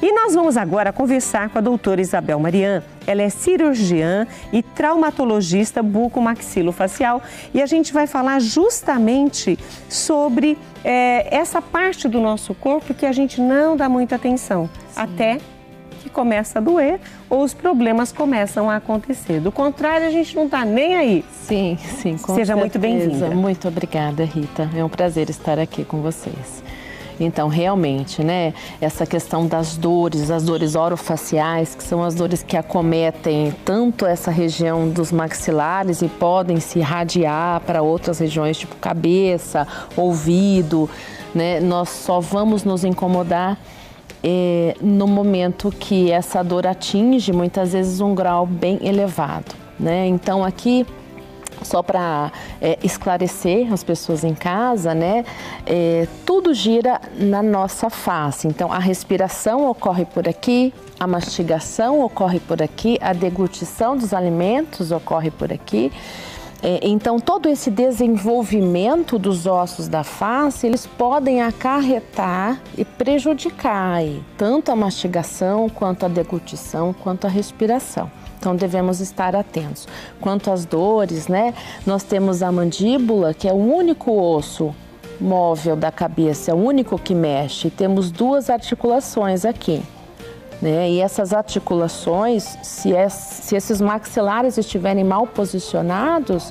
E nós vamos agora conversar com a doutora Isabel Marian. Ela é cirurgiã e traumatologista bucomaxilofacial e a gente vai falar justamente sobre essa parte do nosso corpo que a gente não dá muita atenção, até que começa a doer ou os problemas começam a acontecer. Do contrário, a gente não está nem aí. Sim, com Seja certeza. muito bem-vinda. Muito obrigada, Rita. É um prazer estar aqui com vocês. Então, realmente, né, essa questão das dores, as dores orofaciais, que são as dores que acometem tanto essa região dos maxilares e podem se irradiar para outras regiões, tipo cabeça, ouvido, né, nós só vamos nos incomodar no momento que essa dor atinge, muitas vezes, um grau bem elevado, né? Então, aqui, só para esclarecer as pessoas em casa, né? Tudo gira na nossa face. Então, a respiração ocorre por aqui, a mastigação ocorre por aqui, a deglutição dos alimentos ocorre por aqui. Então, todo esse desenvolvimento dos ossos da face, eles podem acarretar e prejudicar aí, tanto a mastigação, quanto a deglutição, quanto a respiração. Então, devemos estar atentos. Quanto às dores, né? Nós temos a mandíbula, que é o único osso móvel da cabeça, é o único que mexe. Temos duas articulações aqui, né? E essas articulações, se esses maxilares estiverem mal posicionados,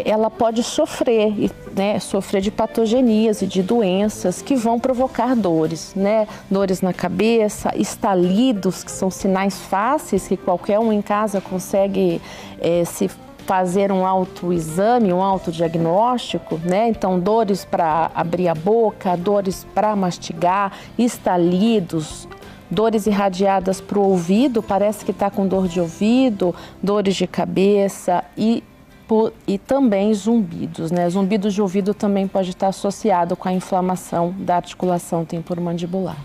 ela pode sofrer, né? Sofrer de patogenias e de doenças que vão provocar dores, né? Dores na cabeça, estalidos, que são sinais fáceis que qualquer um em casa consegue se fazer um autoexame, um autodiagnóstico, né? Então, dores para abrir a boca, dores para mastigar, estalidos, dores irradiadas para o ouvido, parece que está com dor de ouvido, dores de cabeça e também zumbidos, né? Zumbidos de ouvido também pode estar associado com a inflamação da articulação temporomandibular.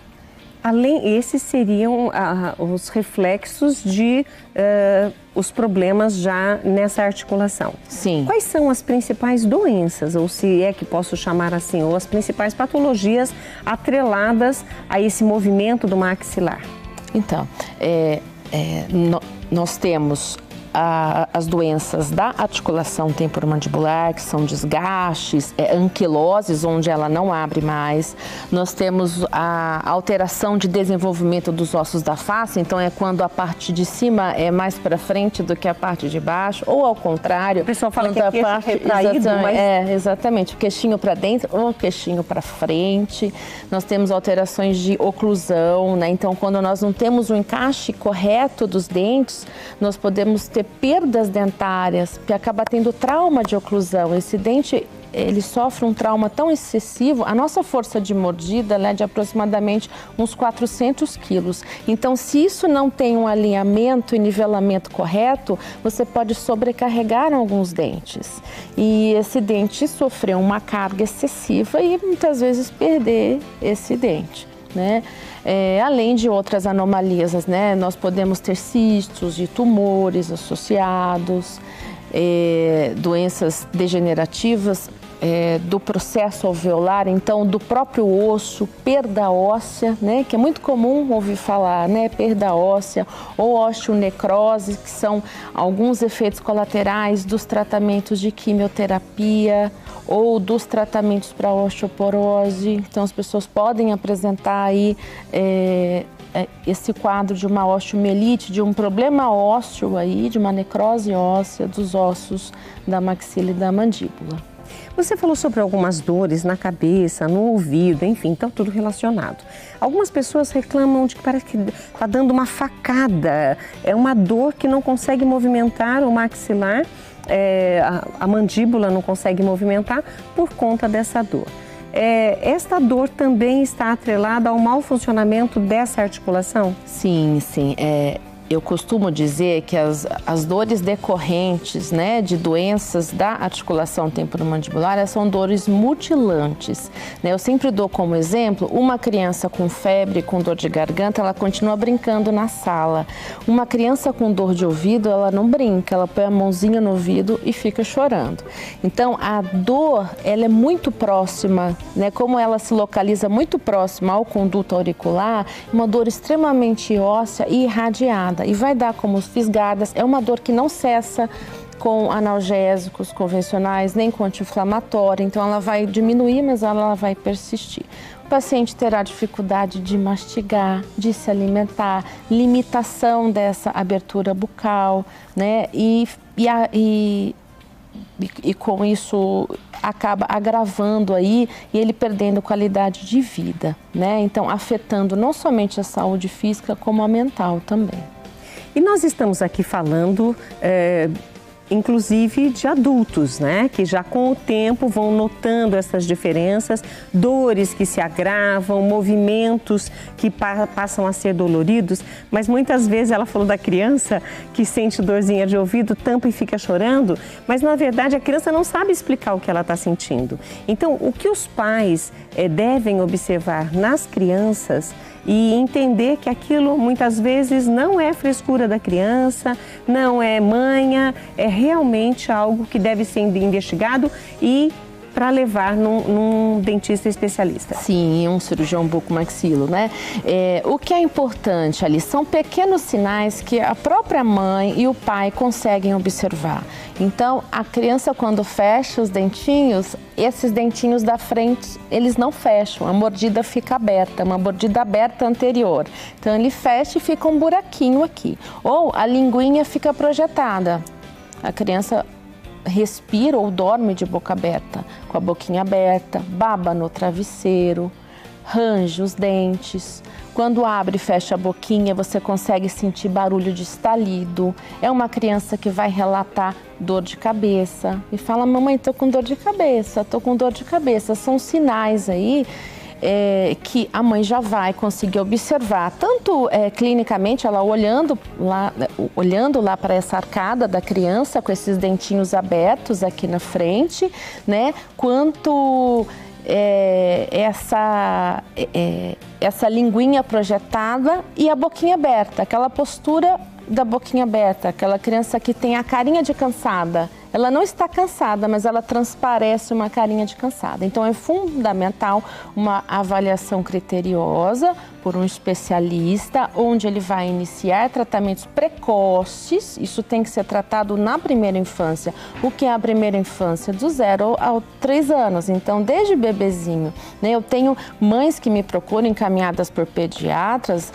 Esses seriam os reflexos de os problemas já nessa articulação. Sim. Quais são as principais doenças, ou se é que posso chamar assim, ou as principais patologias atreladas a esse movimento do maxilar? Então, nós temos as doenças da articulação temporomandibular, que são desgastes, anquiloses, onde ela não abre mais. Nós temos a alteração de desenvolvimento dos ossos da face, então é quando a parte de cima é mais para frente do que a parte de baixo, ou ao contrário. O pessoal fala que é queixo retraído, mas... exatamente, o queixinho para dentro ou o queixinho para frente. Nós temos alterações de oclusão, né? Então, quando nós não temos o encaixe correto dos dentes, nós podemos ter perdas dentárias, que acaba tendo trauma de oclusão. Esse dente, ele sofre um trauma tão excessivo, a nossa força de mordida é de aproximadamente uns 400 quilos. Então, se isso não tem um alinhamento e nivelamento correto, você pode sobrecarregar alguns dentes. E esse dente sofreu uma carga excessiva e muitas vezes perder esse dente, né? Além de outras anomalias, né? Nós podemos ter cistos de tumores associados, doenças degenerativas do processo alveolar, então do próprio osso, perda óssea, né? Que é muito comum ouvir falar, né? Perda óssea ou osteonecrose, que são alguns efeitos colaterais dos tratamentos de quimioterapia ou dos tratamentos para osteoporose. Então, as pessoas podem apresentar aí esse quadro de uma osteomielite, de um problema ósseo aí, de uma necrose óssea dos ossos da maxila e da mandíbula. Você falou sobre algumas dores na cabeça, no ouvido, enfim, está tudo relacionado. Algumas pessoas reclamam de que parece que está dando uma facada, é uma dor que não consegue movimentar o maxilar, a mandíbula não consegue movimentar por conta dessa dor. Esta dor também está atrelada ao mau funcionamento dessa articulação? Sim. eu costumo dizer que as dores decorrentes, né, de doenças da articulação temporomandibular, elas são dores mutilantes, né? Eu sempre dou como exemplo, uma criança com febre, com dor de garganta, ela continua brincando na sala. Uma criança com dor de ouvido, ela não brinca, ela põe a mãozinha no ouvido e fica chorando. Então, a dor, ela é muito próxima, né? Como ela se localiza muito próxima ao conduto auricular, uma dor extremamente óssea e irradiada. E vai dar como fisgadas, é uma dor que não cessa com analgésicos convencionais, nem com anti-inflamatório, então ela vai diminuir, mas ela vai persistir. O paciente terá dificuldade de mastigar, de se alimentar, limitação dessa abertura bucal, né? E com isso acaba agravando aí e ele perdendo qualidade de vida, né? Então afetando não somente a saúde física, como a mental também. E nós estamos aqui falando, inclusive, de adultos, né? Que já com o tempo vão notando essas diferenças, dores que se agravam, movimentos que passam a ser doloridos, mas muitas vezes ela falou da criança que sente dorzinha de ouvido, tampa e fica chorando, mas na verdade a criança não sabe explicar o que ela está sentindo. Então, o que os pais devem observar nas crianças e entender que aquilo muitas vezes não é frescura da criança, não é manha, é realmente algo que deve ser investigado e para levar num dentista especialista. Sim, um cirurgião bucomaxilo, né? O que é importante ali são pequenos sinais que a própria mãe e o pai conseguem observar. Então, a criança quando fecha os dentinhos, esses dentinhos da frente, eles não fecham, a mordida fica aberta, uma mordida aberta anterior. Então, ele fecha e fica um buraquinho aqui. Ou a linguinha fica projetada. A criança respira ou dorme de boca aberta, com a boquinha aberta, baba no travesseiro, range os dentes. Quando abre e fecha a boquinha, você consegue sentir barulho de estalido. É uma criança que vai relatar dor de cabeça e fala: mamãe, tô com dor de cabeça, tô com dor de cabeça. São sinais aí que a mãe já vai conseguir observar, tanto clinicamente, ela olhando lá para essa arcada da criança, com esses dentinhos abertos aqui na frente, né, quanto essa linguinha projetada e a boquinha aberta, aquela postura da boquinha aberta, aquela criança que tem a carinha de cansada. Ela não está cansada, mas ela transparece uma carinha de cansada. Então, é fundamental uma avaliação criteriosa por um especialista, onde ele vai iniciar tratamentos precoces. Isso tem que ser tratado na primeira infância. O que é a primeira infância? Do 0 aos 3 anos. Então, desde bebezinho, né? Eu tenho mães que me procuram encaminhadas por pediatras,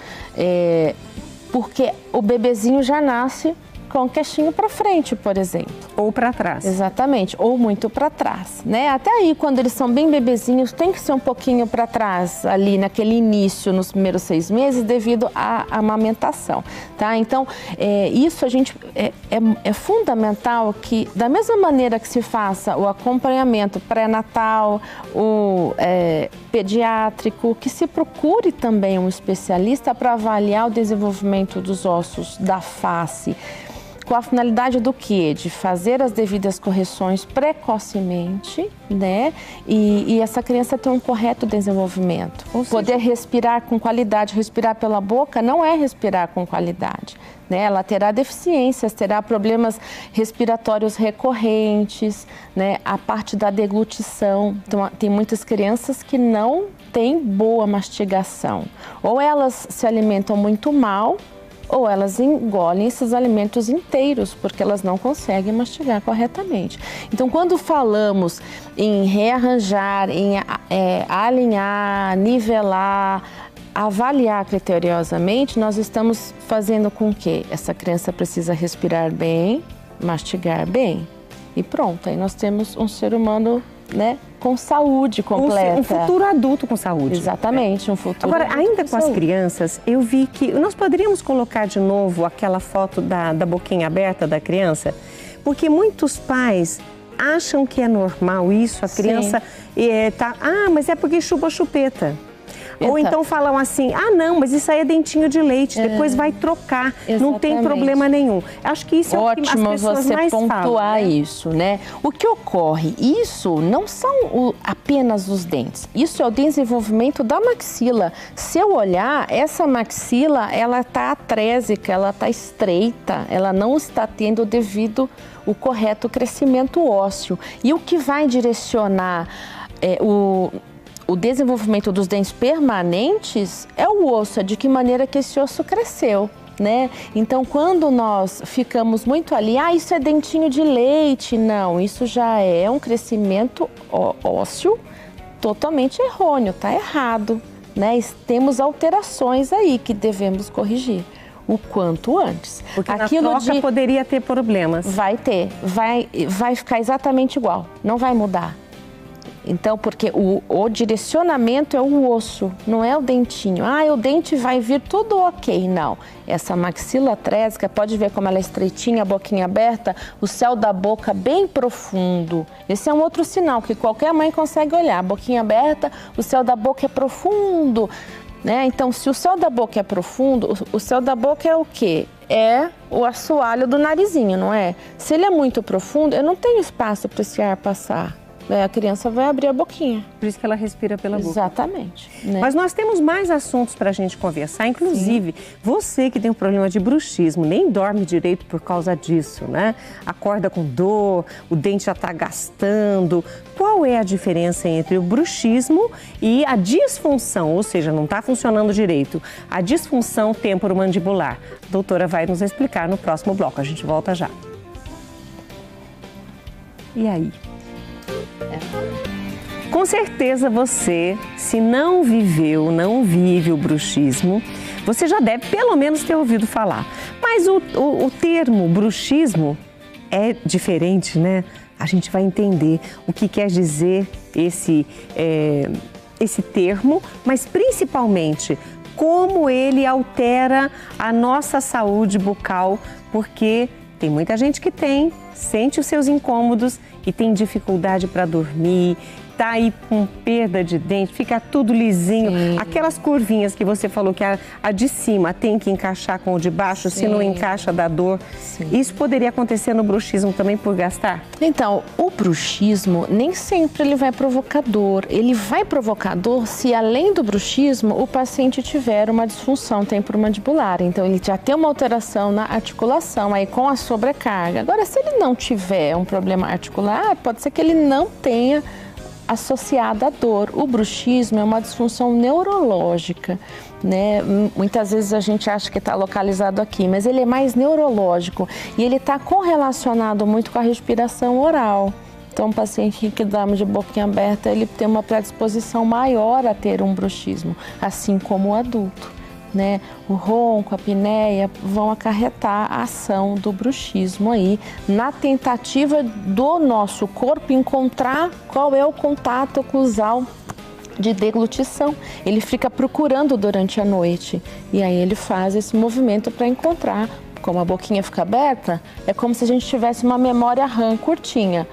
porque o bebezinho já nasce com o queixinho para frente, por exemplo. Ou para trás. Exatamente, ou muito para trás, né? Até aí, quando eles são bem bebezinhos, tem que ser um pouquinho para trás, ali naquele início, nos primeiros 6 meses, devido à amamentação, tá? Então, isso a gente, é fundamental que, da mesma maneira que se faça o acompanhamento pré-natal, o pediátrico, que se procure também um especialista para avaliar o desenvolvimento dos ossos da face, com a finalidade do quê? De fazer as devidas correções precocemente, né? E essa criança ter um correto desenvolvimento. Poder respirar com qualidade. Respirar pela boca não é respirar com qualidade, né? Ela terá deficiências, terá problemas respiratórios recorrentes, né? A parte da deglutição. Então, tem muitas crianças que não têm boa mastigação. Ou elas se alimentam muito mal, ou elas engolem esses alimentos inteiros, porque elas não conseguem mastigar corretamente. Então, quando falamos em rearranjar, em alinhar, nivelar, avaliar criteriosamente, nós estamos fazendo com que essa criança precisa respirar bem, mastigar bem e pronto. Aí nós temos um ser humano, né, com saúde completa. Um futuro adulto com saúde. Exatamente, um futuro Agora, adulto ainda com com as saúde. crianças, eu vi que nós poderíamos colocar de novo aquela foto da boquinha aberta da criança, porque muitos pais acham que é normal isso, a criança mas é porque chupa chupeta. Ou então falam assim, ah não, mas isso aí é dentinho de leite, depois vai trocar, não tem problema nenhum. Acho que isso é o que as pessoas mais falam. Ótimo você pontuar isso, né? O que ocorre? Isso não são apenas os dentes, isso é o desenvolvimento da maxila. Se eu olhar, essa maxila, ela está atrésica, ela está estreita, ela não está tendo o correto crescimento ósseo. E o que vai direcionar o desenvolvimento dos dentes permanentes é o osso, de que maneira que esse osso cresceu, né? Então, quando nós ficamos muito ali, isso é dentinho de leite, não, isso já é um crescimento ósseo totalmente errôneo, tá errado, né? Temos alterações aí que devemos corrigir o quanto antes. Porque na troca poderia ter problemas. Vai ter, vai ficar exatamente igual, não vai mudar. Então, porque o direcionamento é o osso, não é o dentinho. O dente vai vir tudo ok. Não, essa maxila atrésica, pode ver como ela é estreitinha, a boquinha aberta, o céu da boca bem profundo. Esse é um outro sinal que qualquer mãe consegue olhar. A boquinha aberta, o céu da boca é profundo, né? Então, se o céu da boca é profundo, o céu da boca é o quê? É o assoalho do narizinho, não é? Se ele é muito profundo, eu não tenho espaço para esse ar passar. A criança vai abrir a boquinha. Por isso que ela respira pela boca. Exatamente. Né? Mas nós temos mais assuntos para a gente conversar, inclusive você que tem um problema de bruxismo, nem dorme direito por causa disso, né? Acorda com dor, o dente já está gastando. Qual é a diferença entre o bruxismo e a disfunção, ou seja, não está funcionando direito, a disfunção temporomandibular? A doutora vai nos explicar no próximo bloco. A gente volta já. E aí? Com certeza você, se não viveu, não vive o bruxismo, você já deve pelo menos ter ouvido falar. Mas o termo bruxismo é diferente, né? A gente vai entender o que quer dizer esse termo, mas principalmente como ele altera a nossa saúde bucal, porque tem muita gente que sente os seus incômodos e tem dificuldade para dormir, tá aí com perda de dente, fica tudo lisinho. Sim. Aquelas curvinhas que você falou que a de cima tem que encaixar com o de baixo, se não encaixa dá dor. Sim. Isso poderia acontecer no bruxismo também por gastar? Então, o bruxismo nem sempre ele vai provocar dor. Ele vai provocar dor se além do bruxismo o paciente tiver uma disfunção temporomandibular. Então, ele já tem uma alteração na articulação aí com a sobrecarga. Agora, se ele não tiver um problema articular, pode ser que ele não tenha associada à dor. O bruxismo é uma disfunção neurológica, né? Muitas vezes a gente acha que está localizado aqui, mas ele é mais neurológico e ele está correlacionado muito com a respiração oral. Então, o paciente que dorme de boquinha aberta, ele tem uma predisposição maior a ter um bruxismo, assim como o adulto, né? O ronco, a apneia vão acarretar a ação do bruxismo aí, na tentativa do nosso corpo encontrar qual é o contato oclusal de deglutição. Ele fica procurando durante a noite e aí ele faz esse movimento para encontrar. Como a boquinha fica aberta, é como se a gente tivesse uma memória RAM curtinha.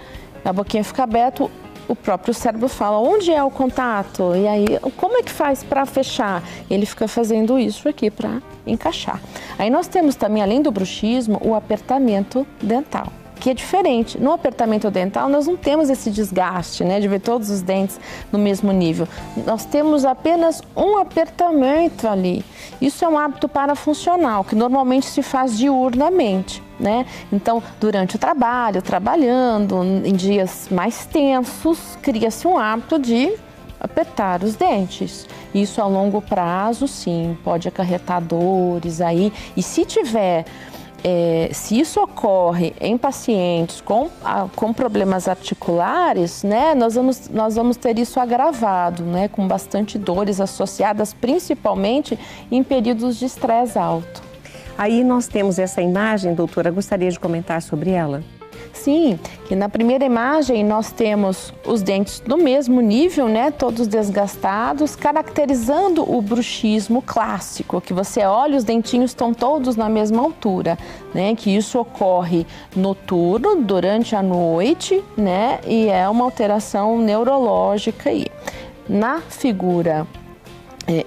A boquinha fica aberta, o próprio cérebro fala onde é o contato e aí como é que faz para fechar? Ele fica fazendo isso aqui para encaixar. Aí nós temos também, além do bruxismo, o apertamento dental, que é diferente. No apertamento dental nós não temos esse desgaste, né, de ver todos os dentes no mesmo nível. Nós temos apenas um apertamento ali. Isso é um hábito parafuncional que normalmente se faz diurnamente, né? Então, durante o trabalho, trabalhando em dias mais tensos, cria-se um hábito de apertar os dentes. Isso a longo prazo, sim, pode acarretar dores aí. E se tiver se isso ocorre em pacientes com problemas articulares, né, nós vamos ter isso agravado, né, com bastante dores associadas, principalmente em períodos de estresse alto. Aí nós temos essa imagem, doutora, gostaria de comentar sobre ela? Sim, que na primeira imagem nós temos os dentes do mesmo nível, né, todos desgastados, caracterizando o bruxismo clássico, que você olha, os dentinhos estão todos na mesma altura, né, que isso ocorre noturno, durante a noite, né, e é uma alteração neurológica aí. Na figura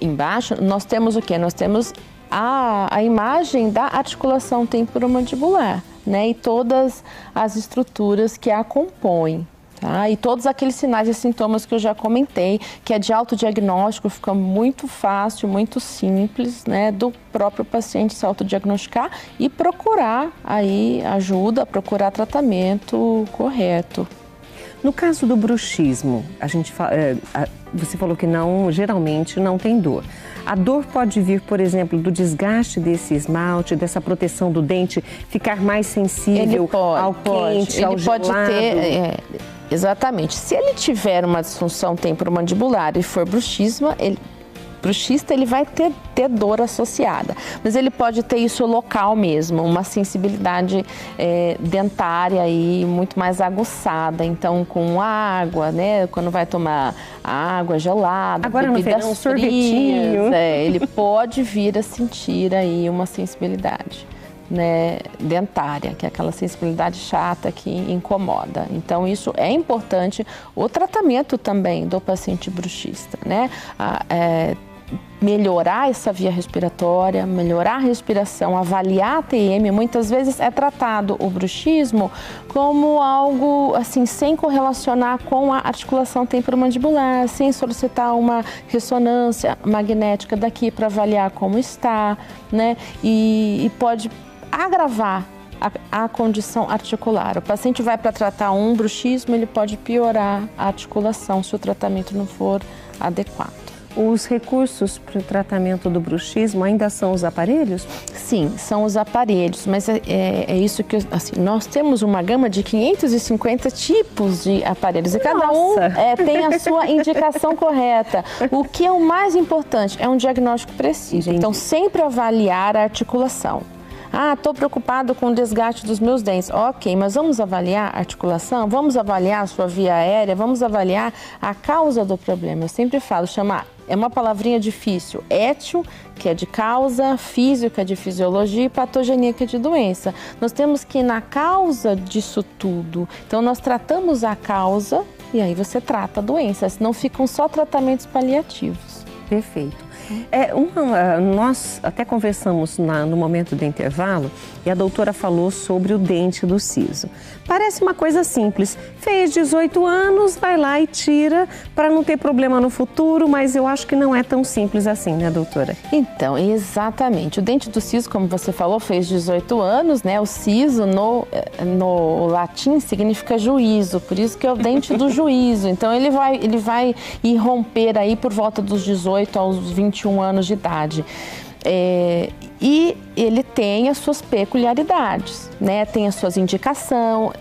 embaixo, nós temos o quê? Nós temos a imagem da articulação temporomandibular, né? E todas as estruturas que a compõem. Tá? E todos aqueles sinais e sintomas que eu já comentei, que é de autodiagnóstico, fica muito fácil, muito simples, né, do próprio paciente se autodiagnosticar e procurar aí ajuda, procurar tratamento correto. No caso do bruxismo, você falou que geralmente não tem dor. A dor pode vir, por exemplo, do desgaste desse esmalte, dessa proteção do dente, ficar mais sensível ao quente, ao gelado? Ele pode ter, exatamente. Se ele tiver uma disfunção temporomandibular e for bruxista, ele vai ter dor associada. Mas ele pode ter isso local mesmo, uma sensibilidade dentária aí muito mais aguçada. Então, com água, né? Quando vai tomar água gelada, agora no verão, sorvetinho. Ele pode vir a sentir aí uma sensibilidade, né, dentária, que é aquela sensibilidade chata que incomoda. Então, isso é importante. O tratamento também do paciente bruxista, né? Melhorar essa via respiratória, melhorar a respiração, avaliar a TM. Muitas vezes é tratado o bruxismo como algo assim, sem correlacionar com a articulação temporomandibular, sem solicitar uma ressonância magnética daqui para avaliar como está, né? E pode agravar a condição articular. O paciente vai para tratar um bruxismo, ele pode piorar a articulação se o tratamento não for adequado. Os recursos para o tratamento do bruxismo ainda são os aparelhos? Sim, são os aparelhos, mas é isso que assim, nós temos uma gama de 550 tipos de aparelhos e cada um tem a sua indicação correta. O que é o mais importante é um diagnóstico preciso. Então, sempre avaliar a articulação. Estou preocupado com o desgaste dos meus dentes. Ok, mas vamos avaliar a articulação? Vamos avaliar a sua via aérea? Vamos avaliar a causa do problema? Eu sempre falo, é uma palavrinha difícil. Étio, que é de causa, físio, que é de fisiologia, e patogenia, que é de doença. Nós temos que ir na causa disso tudo. Então, nós tratamos a causa e aí você trata a doença, senão ficam só tratamentos paliativos. Perfeito. Nós até conversamos no momento do intervalo e a doutora falou sobre o dente do siso. Parece uma coisa simples. Fez 18 anos, vai lá e tira para não ter problema no futuro, mas eu acho que não é tão simples assim, né, doutora? Então, exatamente. O dente do siso, como você falou, fez 18 anos, né? O siso no latim significa juízo, por isso que é o dente do juízo. Então, ele vai irromper aí por volta dos 18 aos 21 anos de idade. E ele tem as suas peculiaridades, né? Tem as suas indicações.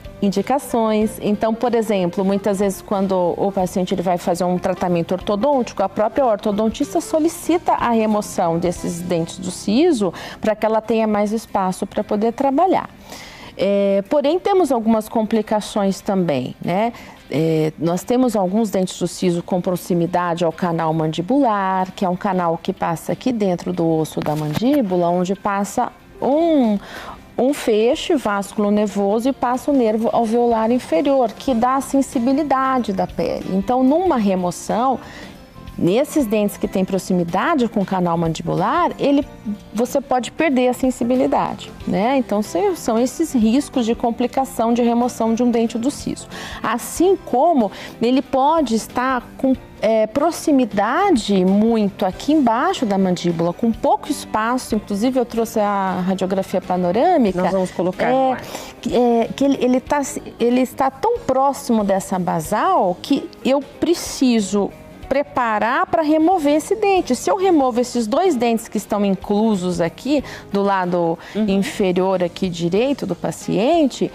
Então, por exemplo, muitas vezes quando o paciente ele vai fazer um tratamento ortodôntico, a própria ortodontista solicita a remoção desses dentes do siso para que ela tenha mais espaço para poder trabalhar. Porém, temos algumas complicações também, né? Nós temos alguns dentes do siso com proximidade ao canal mandibular, que é um canal que passa aqui dentro do osso da mandíbula, onde passa um feixe vasculo nervoso e passa o nervo alveolar inferior, que dá a sensibilidade da pele. Então, numa remoção, nesses dentes que têm proximidade com o canal mandibular, você pode perder a sensibilidade, né? Então, são esses riscos de complicação de remoção de um dente do siso. Assim como ele pode estar com proximidade muito aqui embaixo da mandíbula, com pouco espaço, inclusive eu trouxe a radiografia panorâmica. Nós vamos colocar que ele está tão próximo dessa basal que eu preciso preparar para remover esse dente. Se eu removo esses dois dentes que estão inclusos aqui do lado inferior aqui direito do paciente,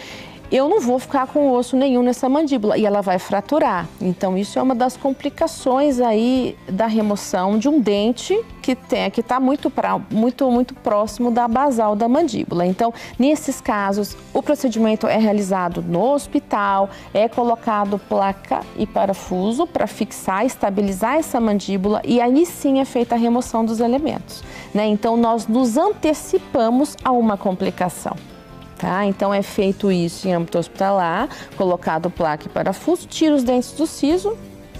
eu não vou ficar com osso nenhum nessa mandíbula e ela vai fraturar. Então, isso é uma das complicações aí da remoção de um dente que está muito próximo da basal da mandíbula. Então, nesses casos, o procedimento é realizado no hospital, é colocado placa e parafuso para fixar, estabilizar essa mandíbula e aí sim é feita a remoção dos elementos, né? Então, nós nos antecipamos a uma complicação. Tá? Então, é feito isso em âmbito hospitalar, colocado placa e parafuso, tira os dentes do siso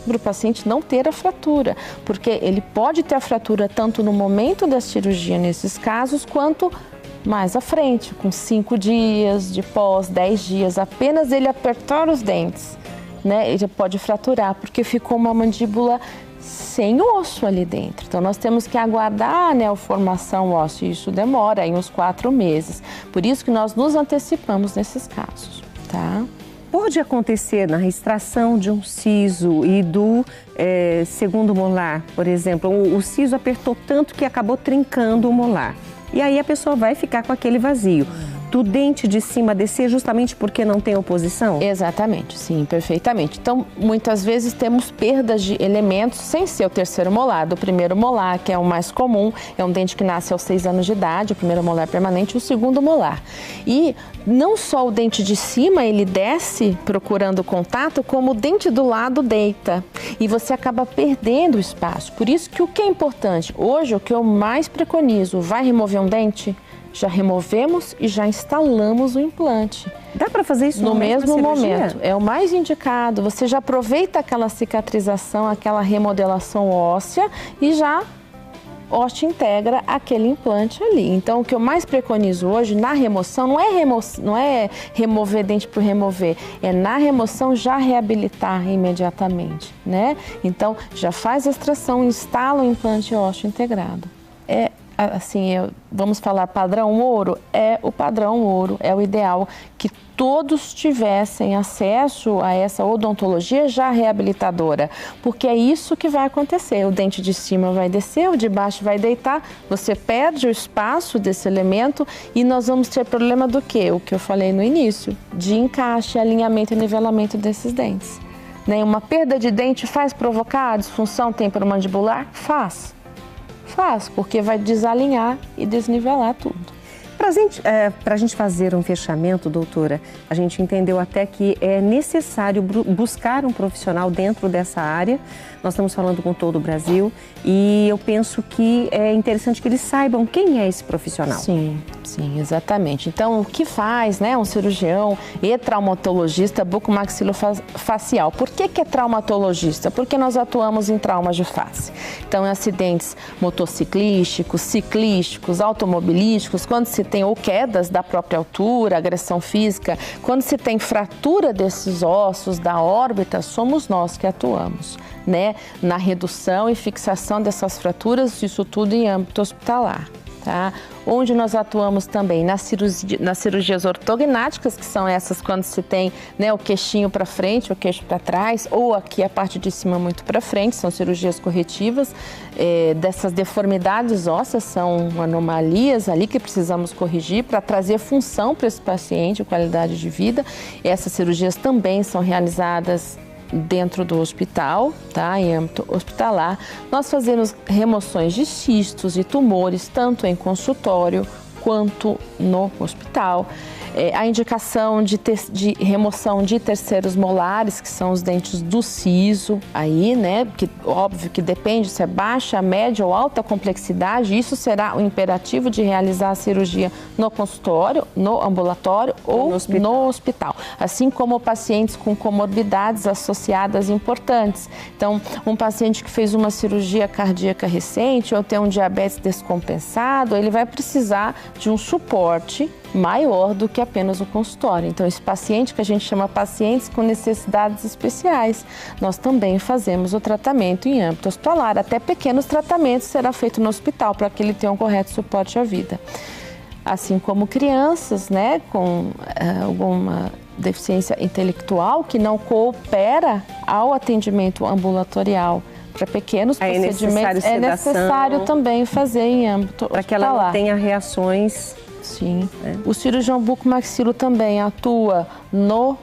para o paciente não ter a fratura, porque ele pode ter a fratura tanto no momento da cirurgia, nesses casos, quanto mais à frente, com 5 dias de pós, 10 dias, apenas ele apertar os dentes, né, ele pode fraturar, porque ficou uma mandíbula sem osso ali dentro. Então, nós temos que aguardar, né, a formação óssea, e isso demora aí uns 4 meses. Por isso que nós nos antecipamos nesses casos, tá? Pode acontecer na extração de um siso e do segundo molar, por exemplo, o siso apertou tanto que acabou trincando o molar. E aí a pessoa vai ficar com aquele vazio. Do dente de cima descer justamente porque não tem oposição? Exatamente, sim, perfeitamente. Então, muitas vezes temos perdas de elementos sem ser o terceiro molar. Do primeiro molar, que é o mais comum, é um dente que nasce aos 6 anos de idade, o primeiro molar permanente, e o segundo molar. E não só o dente de cima, ele desce procurando contato, como o dente do lado deita. E você acaba perdendo o espaço. Por isso que o que é importante, hoje o que eu mais preconizo, vai remover um dente? Já removemos e já instalamos o implante. Dá para fazer isso no mesmo momento? É o mais indicado. Você já aproveita aquela cicatrização, aquela remodelação óssea e já integra aquele implante ali. Então, o que eu mais preconizo hoje na remoção não é remover dente por remover, é na remoção já reabilitar imediatamente, né? Então, já faz a extração, instala o implante ósseo integrado. Vamos falar padrão ouro? É o padrão ouro, é o ideal que todos tivessem acesso a essa odontologia já reabilitadora, porque é isso que vai acontecer. O dente de cima vai descer, o de baixo vai deitar, você perde o espaço desse elemento e nós vamos ter problema do quê? O que eu falei no início, de encaixe, alinhamento e nivelamento desses dentes. Né? Uma perda de dente faz provocar disfunção temporomandibular? Faz, porque vai desalinhar e desnivelar tudo. Para a gente fazer um fechamento, doutora, a gente entendeu até que é necessário buscar um profissional dentro dessa área. Nós estamos falando com todo o Brasil e eu penso que é interessante que eles saibam quem é esse profissional. Sim, exatamente. Então, o que faz, né, um cirurgião e traumatologista bucomaxilofacial? Por que é traumatologista? Porque nós atuamos em traumas de face. Então, em acidentes motociclísticos, ciclísticos, automobilísticos, quando se tem ou quedas da própria altura, agressão física, quando se tem fratura desses ossos da órbita, somos nós que atuamos, né, na redução e fixação dessas fraturas, isso tudo em âmbito hospitalar. Tá? Onde nós atuamos também nas cirurgias ortognáticas, que são essas quando se tem, né, o queixinho para frente, o queixo para trás, ou aqui a parte de cima muito para frente, são cirurgias corretivas dessas deformidades ósseas, são anomalias ali que precisamos corrigir para trazer função para esse paciente, qualidade de vida. E essas cirurgias também são realizadas dentro do hospital, tá? Em âmbito hospitalar. Nós fazemos remoções de cistos e tumores, tanto em consultório quanto no hospital. A indicação de remoção de terceiros molares, que são os dentes do siso, aí, né, que óbvio que depende se é baixa, média ou alta complexidade, isso será o imperativo de realizar a cirurgia no consultório, no ambulatório ou no hospital. Assim como pacientes com comorbidades associadas importantes. Então, um paciente que fez uma cirurgia cardíaca recente ou tem um diabetes descompensado, ele vai precisar de um suporte maior do que apenas o consultório. Então, esse paciente que a gente chama pacientes com necessidades especiais, nós também fazemos o tratamento em âmbito hospitalar. Até pequenos tratamentos será feito no hospital para que ele tenha um correto suporte à vida. Assim como crianças, né, com alguma deficiência intelectual que não coopera ao atendimento ambulatorial. Para pequenos procedimentos é necessário também fazer em âmbito hospitalar. Para que ela não tenha reações. Sim. O cirurgião bucomaxilo também atua no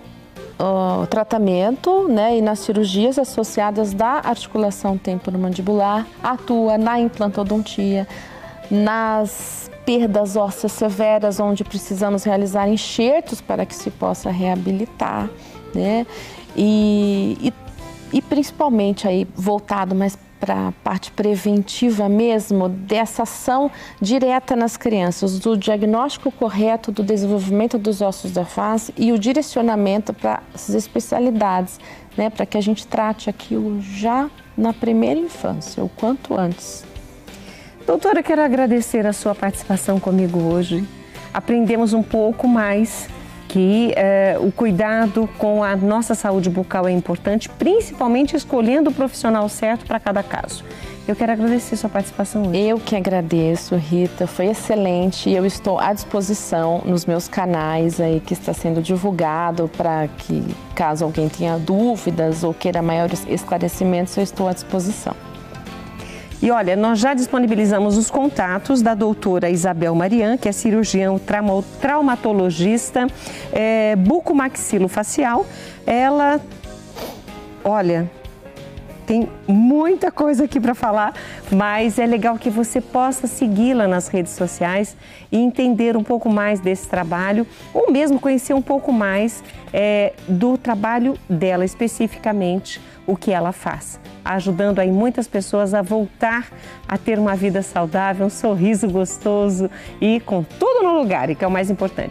tratamento, né, e nas cirurgias associadas da articulação temporomandibular, atua na implantodontia, nas perdas ósseas severas, onde precisamos realizar enxertos para que se possa reabilitar, né, e principalmente aí voltado, mas para a parte preventiva mesmo, dessa ação direta nas crianças, do diagnóstico correto do desenvolvimento dos ossos da face e o direcionamento para as especialidades, né, para que a gente trate aquilo já na primeira infância, o quanto antes. Doutora, quero agradecer a sua participação comigo hoje. Aprendemos um pouco mais que o cuidado com a nossa saúde bucal é importante, principalmente escolhendo o profissional certo para cada caso. Eu quero agradecer a sua participação hoje. Eu que agradeço, Rita, foi excelente e eu estou à disposição nos meus canais aí que está sendo divulgado para que, caso alguém tenha dúvidas ou queira maiores esclarecimentos, eu estou à disposição. E olha, nós já disponibilizamos os contatos da doutora Isabel Marian, que é cirurgião traumatologista bucomaxilofacial. Ela, olha, tem muita coisa aqui para falar, mas é legal que você possa segui-la nas redes sociais e entender um pouco mais desse trabalho, ou mesmo conhecer um pouco mais do trabalho dela especificamente, o que ela faz, ajudando aí muitas pessoas a voltar a ter uma vida saudável, um sorriso gostoso e com tudo no lugar, e que é o mais importante.